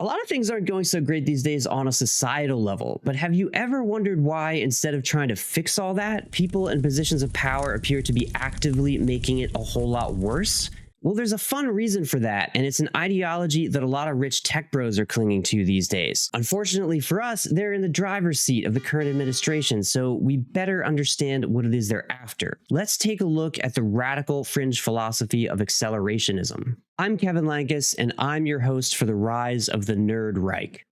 A lot of things aren't going so great these days on a societal level, but have you ever wondered why, instead of trying to fix all that, people in positions of power appear to be actively making it a whole lot worse? Well, there's a fun reason for that, and it's an ideology that a lot of rich tech bros are clinging to these days. Unfortunately for us, they're in the driver's seat of the current administration, so we better understand what it is they're after. Let's take a look at the radical fringe philosophy of accelerationism. I'm Kevin Lankus, and I'm your host for the Rise of the Nerd Reich.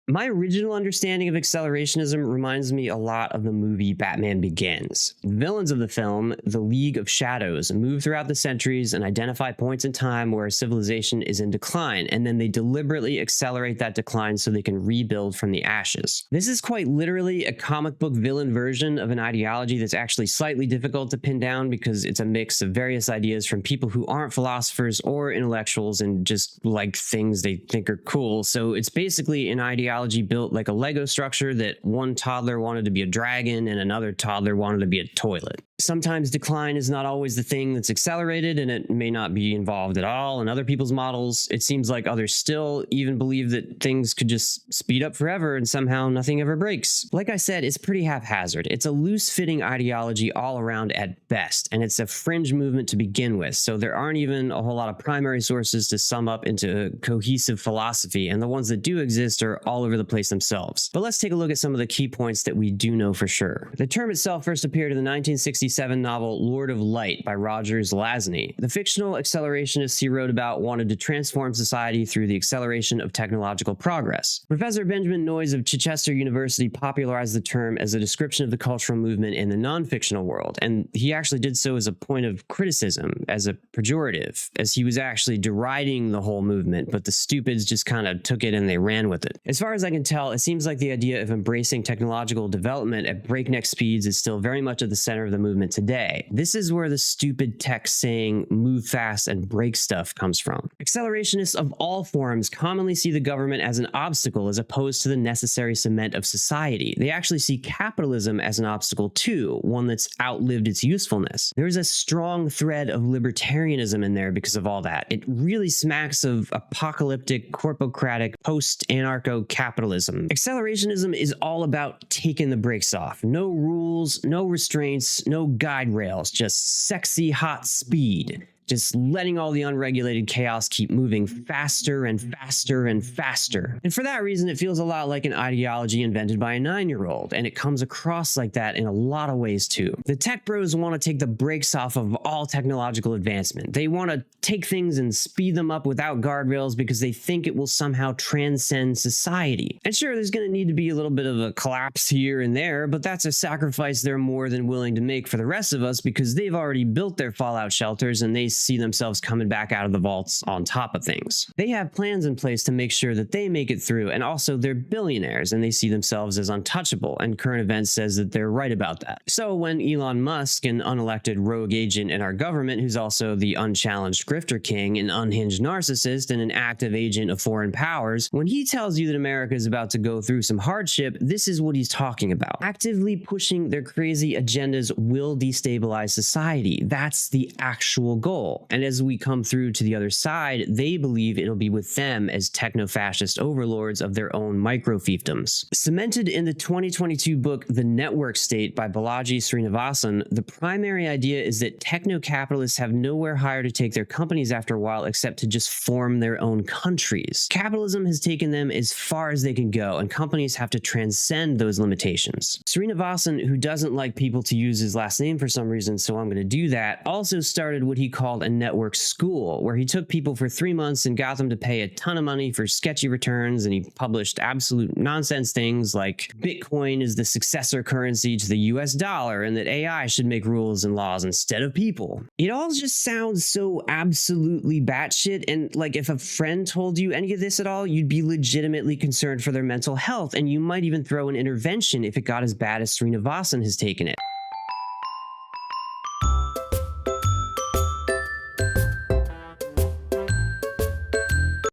My original understanding of accelerationism reminds me a lot of the movie Batman Begins. The villains of the film, the League of Shadows, move throughout the centuries and identify points in time where a civilization is in decline, and then they deliberately accelerate that decline so they can rebuild from the ashes. This is quite literally a comic book villain version of an ideology that's actually slightly difficult to pin down because it's a mix of various ideas from people who aren't philosophers or intellectuals and just like things they think are cool. So it's basically an ideology built like a Lego structure that one toddler wanted to be a dragon and another toddler wanted to be a toilet. Sometimes decline is not always the thing that's accelerated, and it may not be involved at all in other people's models. It seems like others still even believe that things could just speed up forever and somehow nothing ever breaks. Like I said, it's pretty haphazard. It's a loose-fitting ideology all around at best, and it's a fringe movement to begin with, so there aren't even a whole lot of primary sources to sum up into a cohesive philosophy, and the ones that do exist are all over the place themselves. But let's take a look at some of the key points that we do know for sure. The term itself first appeared in the 1967 novel Lord of Light by Rogers Lasny. The fictional accelerationists he wrote about wanted to transform society through the acceleration of technological progress. Professor Benjamin Noyes of Chichester University popularized the term as a description of the cultural movement in the non-fictional world, and he actually did so as a point of criticism, as a pejorative, as he was actually deriding the whole movement, but the stupids just kind of took it and they ran with it. As far as I can tell, it seems like the idea of embracing technological development at breakneck speeds is still very much at the center of the movement today. This is where the stupid text saying move fast and break stuff comes from. Accelerationists of all forms commonly see the government as an obstacle as opposed to the necessary cement of society. They actually see capitalism as an obstacle too, one that's outlived its usefulness. There's a strong thread of libertarianism in there because of all that. It really smacks of apocalyptic, corpocratic, post-anarcho-capitalism. Accelerationism is all about taking the brakes off. No rules, no restraints, no guide rails, just sexy hot speed. Just letting all the unregulated chaos keep moving faster and faster and faster. And for that reason, it feels a lot like an ideology invented by a 9-year-old, and it comes across like that in a lot of ways too. The tech bros want to take the brakes off of all technological advancement. They want to take things and speed them up without guardrails because they think it will somehow transcend society. And sure, there's going to need to be a little bit of a collapse here and there, but that's a sacrifice they're more than willing to make for the rest of us because they've already built their fallout shelters and they see themselves coming back out of the vaults on top of things. They have plans in place to make sure that they make it through, and also they're billionaires and they see themselves as untouchable, and current events says that they're right about that. So when Elon Musk, an unelected rogue agent in our government who's also the unchallenged grifter king, an unhinged narcissist, and an active agent of foreign powers, when he tells you that America is about to go through some hardship, this is what he's talking about. Actively pushing their crazy agendas will destabilize society. That's the actual goal. And as we come through to the other side, they believe it'll be with them as techno-fascist overlords of their own micro-fiefdoms. Cemented in the 2022 book The Network State by Balaji Srinivasan, the primary idea is that techno-capitalists have nowhere higher to take their companies after a while except to just form their own countries. Capitalism has taken them as far as they can go, and companies have to transcend those limitations. Srinivasan, who doesn't like people to use his last name for some reason, so I'm going to do that, also started what he called a network school, where he took people for 3 months and got them to pay a ton of money for sketchy returns, and he published absolute nonsense things like Bitcoin is the successor currency to the US dollar and that AI should make rules and laws instead of people. It all just sounds so absolutely batshit, and like if a friend told you any of this at all, you'd be legitimately concerned for their mental health, and you might even throw an intervention if it got as bad as Srinivasan has taken it.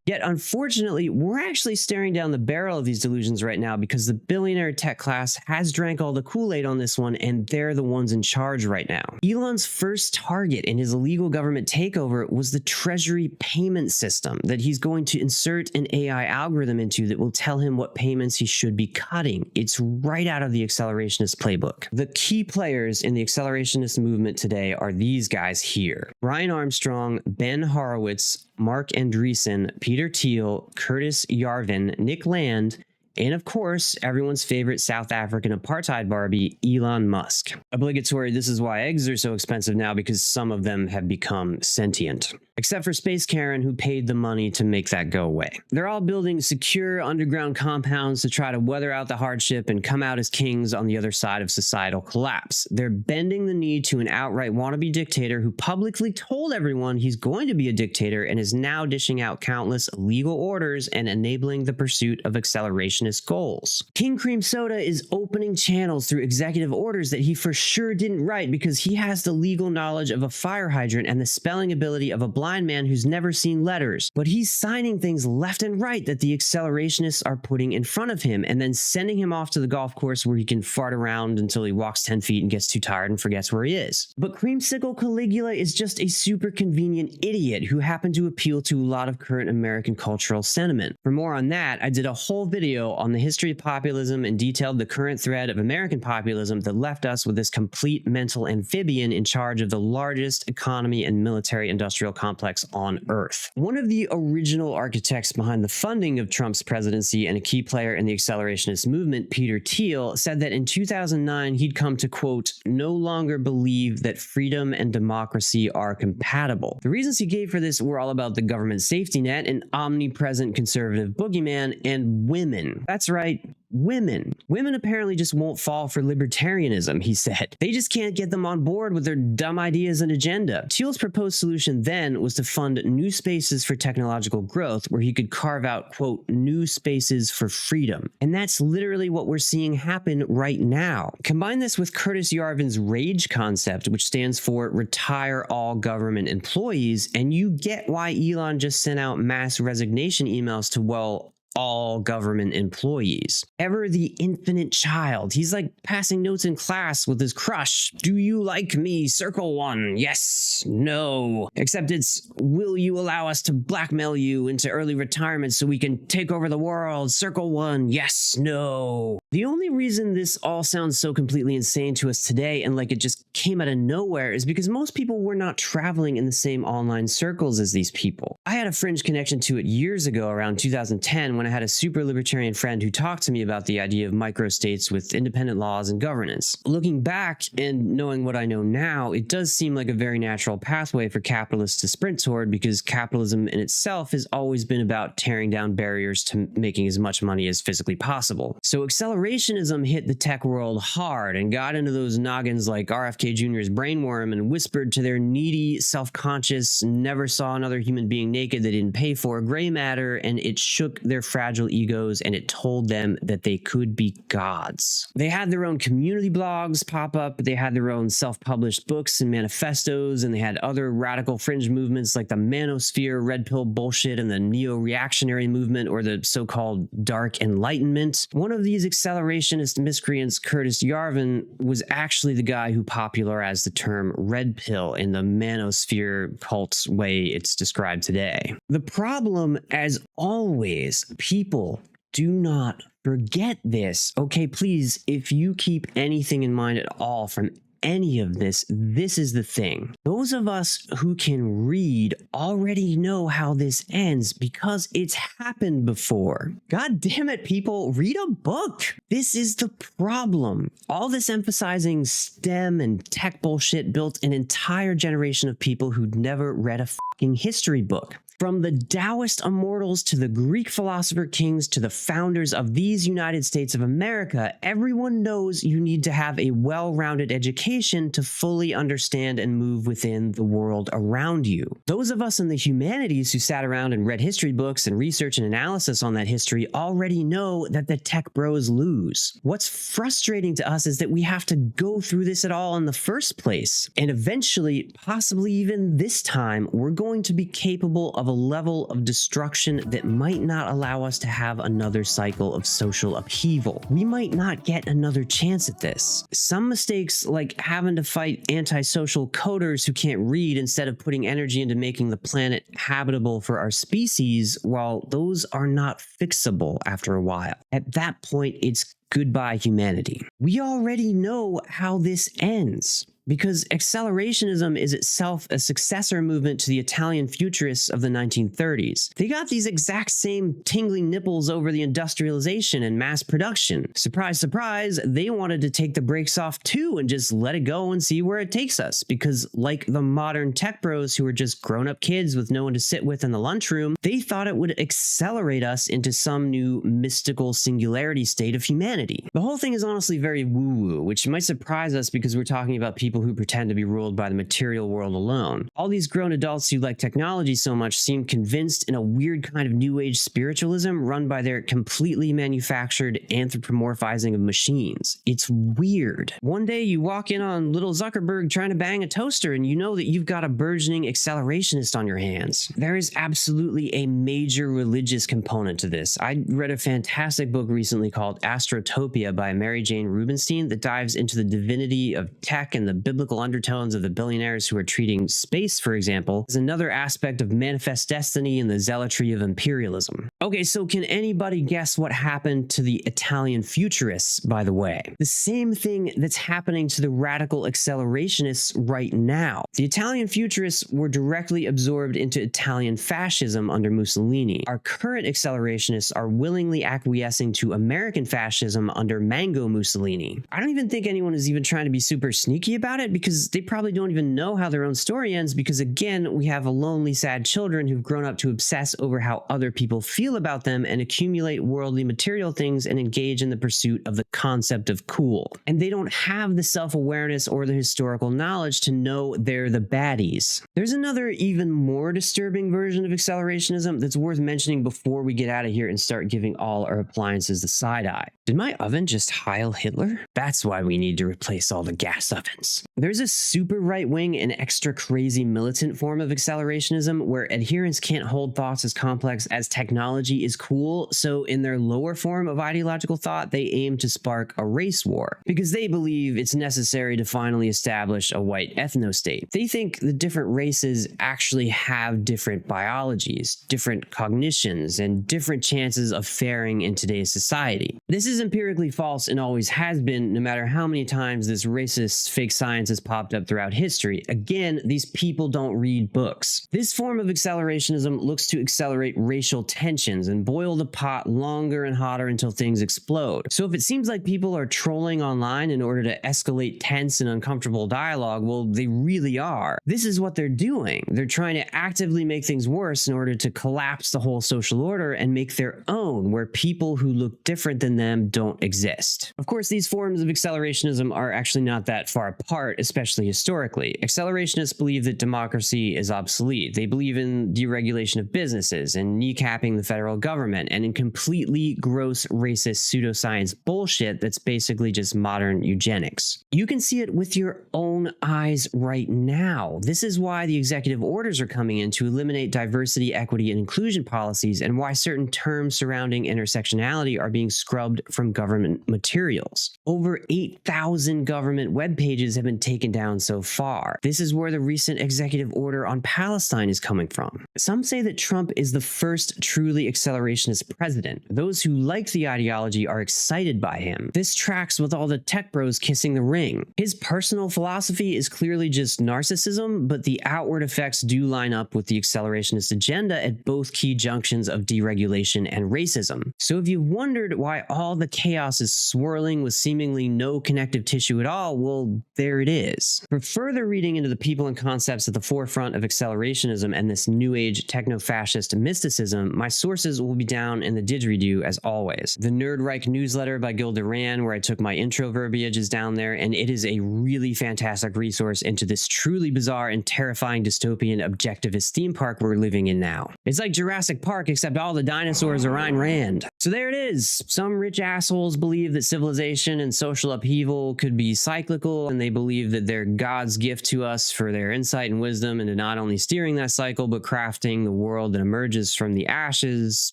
Yet But unfortunately, we're actually staring down the barrel of these delusions right now because the billionaire tech class has drank all the Kool-Aid on this one, and they're the ones in charge right now. Elon's first target in his illegal government takeover was the Treasury payment system that he's going to insert an AI algorithm into that will tell him what payments he should be cutting. It's right out of the accelerationist playbook. The key players in the accelerationist movement today are these guys here: Brian Armstrong, Ben Horowitz, Mark Andreessen, Peter Thiel, Curtis Yarvin, Nick Land, and of course, everyone's favorite South African apartheid Barbie, Elon Musk. Obligatory, this is why eggs are so expensive now, because some of them have become sentient. Except for Space Karen, who paid the money to make that go away. They're all building secure underground compounds to try to weather out the hardship and come out as kings on the other side of societal collapse. They're bending the knee to an outright wannabe dictator who publicly told everyone he's going to be a dictator and is now dishing out countless illegal orders and enabling the pursuit of accelerationist goals. King Cream Soda is opening channels through executive orders that he for sure didn't write because he has the legal knowledge of a fire hydrant and the spelling ability of a blind man who's never seen letters, but he's signing things left and right that the accelerationists are putting in front of him and then sending him off to the golf course where he can fart around until he walks 10 feet and gets too tired and forgets where he is. But Creamsicle Caligula is just a super convenient idiot who happened to appeal to a lot of current American cultural sentiment. For more on that, I did a whole video on the history of populism and detailed the current thread of American populism that left us with this complete mental amphibian in charge of the largest economy and military-industrial complex on Earth. One of the original architects behind the funding of Trump's presidency and a key player in the accelerationist movement, Peter Thiel, said that in 2009 he'd come to, quote, no longer believe that freedom and democracy are compatible. The reasons he gave for this were all about the government safety net, an omnipresent conservative boogeyman, and women. That's right. Women. Women apparently just won't fall for libertarianism, he said. They just can't get them on board with their dumb ideas and agenda. Thiel's proposed solution then was to fund new spaces for technological growth where he could carve out, quote, new spaces for freedom. And that's literally what we're seeing happen right now. Combine this with Curtis Yarvin's RAGE concept, which stands for Retire All Government Employees, and you get why Elon just sent out mass resignation emails to, well, all government employees. Ever the infinite child. He's like passing notes in class with his crush. Do you like me? Circle 1. Yes. No. Except it's, will you allow us to blackmail you into early retirement so we can take over the world? Circle 1. Yes. No. The only reason this all sounds so completely insane to us today and like it just came out of nowhere is because most people were not traveling in the same online circles as these people. I had a fringe connection to it years ago, around 2010, when I had a super libertarian friend who talked to me about the idea of microstates with independent laws and governance. Looking back and knowing what I know now, it does seem like a very natural pathway for capitalists to sprint toward, because capitalism in itself has always been about tearing down barriers to making as much money as physically possible. So accelerationism hit the tech world hard and got into those noggins like RFK Jr.'s brainworm and whispered to their needy, self-conscious, never saw another human being naked they didn't pay for gray matter, and it shook their fragile egos and it told them that they could be gods. They had their own community blogs pop up, they had their own self-published books and manifestos, and they had other radical fringe movements like the Manosphere, red pill bullshit, and the Neo-Reactionary movement, or the so-called Dark Enlightenment. One of these accelerationist miscreants, Curtis Yarvin, was actually the guy who popularized the term red pill in the Manosphere cult way it's described today. The problem, as always, people do not forget this. Okay, please, if you keep anything in mind at all from any of this, this is the thing. Those of us who can read already know how this ends because it's happened before. God damn it, people, read a book. This is the problem. All this emphasizing STEM and tech bullshit built an entire generation of people who'd never read a fucking history book. From the Taoist immortals to the Greek philosopher kings to the founders of these United States of America, everyone knows you need to have a well-rounded education to fully understand and move within the world around you. Those of us in the humanities who sat around and read history books and research and analysis on that history already know that the tech bros lose. What's frustrating to us is that we have to go through this at all in the first place. And eventually, possibly even this time, we're going to be capable of a level of destruction that might not allow us to have another cycle of social upheaval. We might not get another chance at this. Some mistakes, like having to fight antisocial coders who can't read instead of putting energy into making the planet habitable for our species, while those are not fixable after a while. At that point, it's goodbye humanity. We already know how this ends, because accelerationism is itself a successor movement to the Italian futurists of the 1930s. They got these exact same tingling nipples over the industrialization and mass production. Surprise, surprise, they wanted to take the brakes off too and just let it go and see where it takes us, because like the modern tech bros who are just grown-up kids with no one to sit with in the lunchroom, they thought it would accelerate us into some new mystical singularity state of humanity. The whole thing is honestly very woo-woo, which might surprise us because we're talking about people who pretend to be ruled by the material world alone. All these grown adults who like technology so much seem convinced in a weird kind of new age spiritualism run by their completely manufactured anthropomorphizing of machines. It's weird. One day you walk in on little Zuckerberg trying to bang a toaster and you know that you've got a burgeoning accelerationist on your hands. There is absolutely a major religious component to this. I read a fantastic book recently called Astrotopia by Mary Jane Rubenstein that dives into the divinity of tech and the biblical undertones of the billionaires who are treating space, for example, as another aspect of manifest destiny and the zealotry of imperialism. Okay, so can anybody guess what happened to the Italian futurists, by the way? The same thing that's happening to the radical accelerationists right now. The Italian futurists were directly absorbed into Italian fascism under Mussolini. Our current accelerationists are willingly acquiescing to American fascism under Mango Mussolini. I don't even think anyone is even trying to be super sneaky about it, because they probably don't even know how their own story ends, because again, we have a lonely, sad children who've grown up to obsess over how other people feel about them and accumulate worldly material things and engage in the pursuit of the concept of cool. And they don't have the self-awareness or the historical knowledge to know they're the baddies. There's another even more disturbing version of accelerationism that's worth mentioning before we get out of here and start giving all our appliances the side eye. Did my oven just Heil Hitler? That's why we need to replace all the gas ovens. There's a super right-wing and extra crazy militant form of accelerationism where adherents can't hold thoughts as complex as technology is cool, so in their lower form of ideological thought, they aim to spark a race war, because they believe it's necessary to finally establish a white ethno-state. They think the different races actually have different biologies, different cognitions, and different chances of faring in today's society. This is empirically false and always has been, no matter how many times this racist fake science has popped up throughout history. Again, these people don't read books. This form of accelerationism looks to accelerate racial tensions and boil the pot longer and hotter until things explode. So if it seems like people are trolling online in order to escalate tense and uncomfortable dialogue, well, they really are. This is what they're doing. They're trying to actively make things worse in order to collapse the whole social order and make their own, where people who look different than them don't exist. Of course, these forms of accelerationism are actually not that far apart, especially historically. Accelerationists believe that democracy is obsolete. They believe in deregulation of businesses and kneecapping the federal government, and in completely gross racist pseudoscience bullshit that's basically just modern eugenics. You can see it with your own eyes right now. This is why the executive orders are coming in to eliminate diversity, equity, and inclusion policies, and why certain terms surrounding intersectionality are being scrubbed from government materials. Over 8,000 government web pages have been taken down so far. This is where the recent executive order on Palestine is coming from. Some say that Trump is the first truly accelerationist president. Those who like the ideology are excited by him. This tracks with all the tech bros kissing the ring. His personal philosophy is clearly just narcissism, but the outward effects do line up with the accelerationist agenda at both key junctions of deregulation and racism. So if you've wondered why all the chaos is swirling with seemingly no connective tissue at all, well, there it is. For further reading into the people and concepts at the forefront of accelerationism and this new age techno-fascist mysticism, my sources will be down in the didgeridoo as always. The Nerdreich newsletter by Gil Duran, where I took my intro verbiage, is down there, and it is a really fantastic resource into this truly bizarre and terrifying dystopian objectivist theme park we're living in now. It's like Jurassic Park, except all the dinosaurs are Ayn Rand. So there it is. Some rich assholes believe that civilization and social upheaval could be cyclical, and they believe that they're God's gift to us for their insight and wisdom into not only steering that cycle, but crafting the world that emerges from the ashes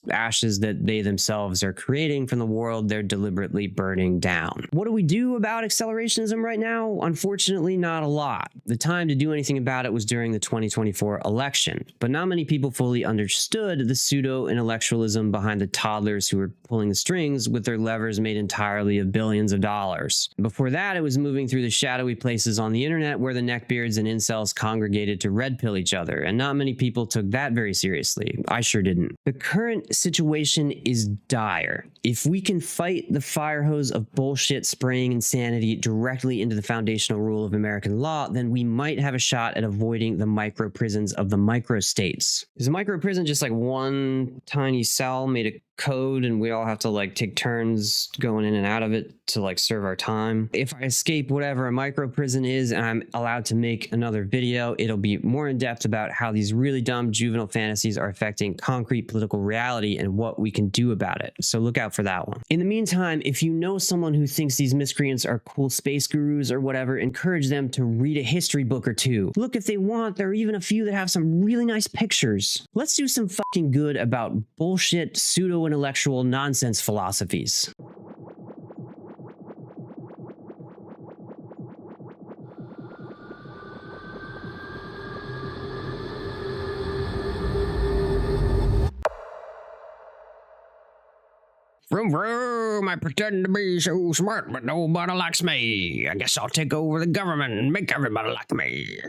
that they themselves are creating from the world they're deliberately burning down. What do we do about accelerationism right now? Unfortunately, not a lot. The time to do anything about it was during the 2024 election, but not many people fully understood the pseudo-intellectualism behind the toddlers who were pulling the strings with their levers made entirely of billions of dollars. Before that, it was moving through the shadowy places on the internet where the neckbeards and incels congregated to red pill each other, and not many people took that very seriously. I sure didn't. The current situation is dire. If we can fight the fire hose of bullshit spraying insanity directly into the foundational rule of American law, then we might have a shot at avoiding the micro prisons of the microstates. Is a micro prison just like one tiny cell made of code and we all have to like take turns going in and out of it to like serve our time? If I escape whatever a micro prison is and I'm allowed to make another video, it'll be more in depth about how these really dumb juvenile fantasies are affecting concrete political reality and what we can do about it. So look out for that one. In the meantime, if you know someone who thinks these miscreants are cool space gurus or whatever, encourage them to read a history book or two. Look, if they want, there are even a few that have some really nice pictures. Let's do some fucking good about bullshit pseudo-intellectual nonsense philosophies. Vroom vroom, I pretend to be so smart, but nobody likes me. I guess I'll take over the government and make everybody like me.